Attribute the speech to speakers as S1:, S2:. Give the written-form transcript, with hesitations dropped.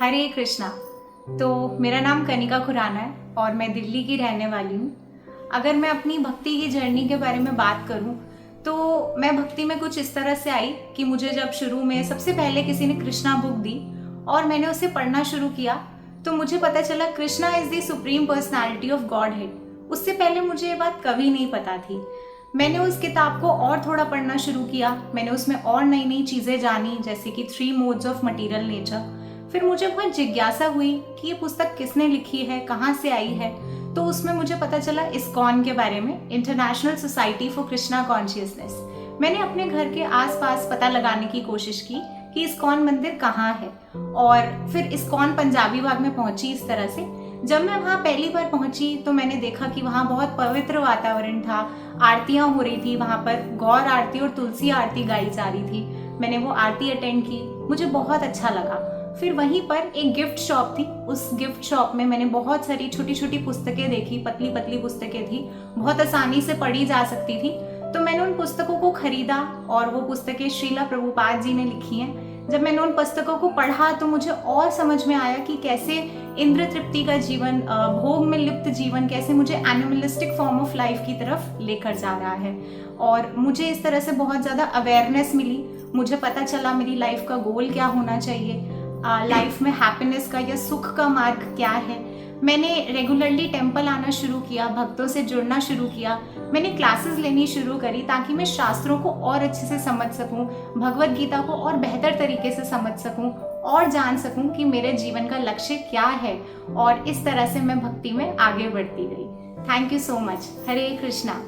S1: हरे कृष्णा। तो मेरा नाम कनिका खुराना है और मैं दिल्ली की रहने वाली हूँ। अगर मैं अपनी भक्ति की जर्नी के बारे में बात करूँ तो मैं भक्ति में कुछ इस तरह से आई कि मुझे जब शुरू में सबसे पहले किसी ने कृष्णा बुक दी और मैंने उसे पढ़ना शुरू किया तो मुझे पता चला Krishna is the supreme personality of God head. उससे पहले मुझे ये बात कभी नहीं पता थी। मैंने उस किताब को और थोड़ा पढ़ना शुरू किया, मैंने उसमें और नई नई चीज़ें जानी, जैसे कि 3 मोड्स ऑफ मटीरियल नेचर। फिर मुझे बहुत जिज्ञासा हुई कि ये पुस्तक किसने लिखी है, कहाँ से आई है। तो उसमें मुझे पता चला इस्कॉन के बारे में, international society for Krishna consciousness. मैंने अपने घर के आसपास पता लगाने की कोशिश की कि इस्कॉन मंदिर कहाँ है और फिर इस्कॉन पंजाबी बाग में पहुंची। इस तरह से जब मैं वहाँ पहली बार पहुंची तो मैंने देखा कि वहाँ बहुत पवित्र वातावरण था, आरतियाँ हो रही थी, वहाँ पर गौर आरती और तुलसी आरती गाई जा रही थी। मैंने वो आरती अटेंड की, मुझे बहुत अच्छा लगा। फिर वहीं पर एक गिफ्ट शॉप थी, उस गिफ्ट शॉप में मैंने बहुत सारी छोटी छोटी पुस्तकें देखी, पतली पतली पुस्तकें थी, बहुत आसानी से पढ़ी जा सकती थी। तो मैंने उन पुस्तकों को खरीदा और वो पुस्तकें श्रीला प्रभुपाद जी ने लिखी हैं। जब मैंने उन पुस्तकों को पढ़ा तो मुझे और समझ में आया कि कैसे इंद्र तृप्ति का जीवन, भोग में लिप्त जीवन कैसे मुझे एनिमलिस्टिक फॉर्म ऑफ लाइफ की तरफ लेकर जा रहा है। और मुझे इस तरह से बहुत ज़्यादा अवेयरनेस मिली। मुझे पता चला मेरी लाइफ का गोल क्या होना चाहिए, लाइफ में हैप्पीनेस का या सुख का मार्ग क्या है। मैंने रेगुलरली टेम्पल आना शुरू किया, भक्तों से जुड़ना शुरू किया, मैंने क्लासेस लेनी शुरू करी ताकि मैं शास्त्रों को और अच्छे से समझ सकूं, भगवत गीता को और बेहतर तरीके से समझ सकूं और जान सकूं कि मेरे जीवन का लक्ष्य क्या है। और इस तरह से मैं भक्ति में आगे बढ़ती गई। Thank you so much. Hare Krishna.